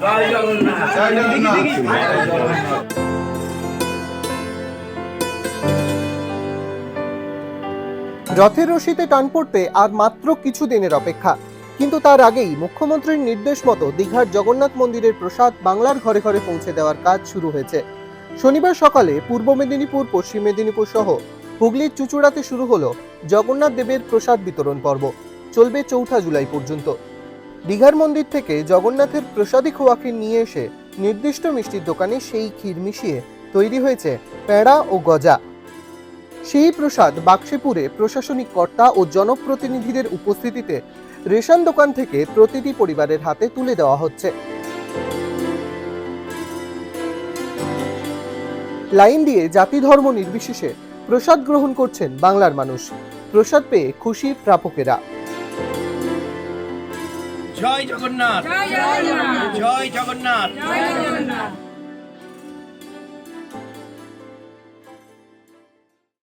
রথের রশিতে টান পড়তে আর মাত্র কিছু দিনের অপেক্ষা, কিন্তু তার আগেই মুখ্যমন্ত্রীর নির্দেশ মতো দীঘার জগন্নাথ মন্দিরের প্রসাদ বাংলার ঘরে ঘরে পৌঁছে দেওয়ার কাজ শুরু হয়েছে। শনিবার সকালে পূর্ব মেদিনীপুর, পশ্চিম মেদিনীপুর সহ হুগলির চুঁচুড়াতে শুরু হলো জগন্নাথ দেবের প্রসাদ বিতরণ পর্ব। চলবে 4 জুলাই পর্যন্ত। দীঘার মন্দির থেকে জগন্নাথের প্রসাদী খোয়াকে নিয়ে এসে নির্দিষ্ট মিষ্টির দোকানে সেই ক্ষীর মিশিয়ে তৈরি হয়েছে প্যাঁড়া ও গজা। সেই প্রসাদ বাক্সেপুরে প্রশাসনিক কর্তা ও জনপ্রতিনিধিদের উপস্থিতিতে রেশন দোকান থেকে প্রতিটি পরিবারের হাতে তুলে দেওয়া হচ্ছে। লাইন দিয়ে জাতি ধর্ম নির্বিশেষে প্রসাদ গ্রহণ করছেন বাংলার মানুষ। প্রসাদ পেয়ে খুশি প্রাপকেরা। জয় জগন্নাথ, জয় জগন্নাথ, জয় জগন্নাথ।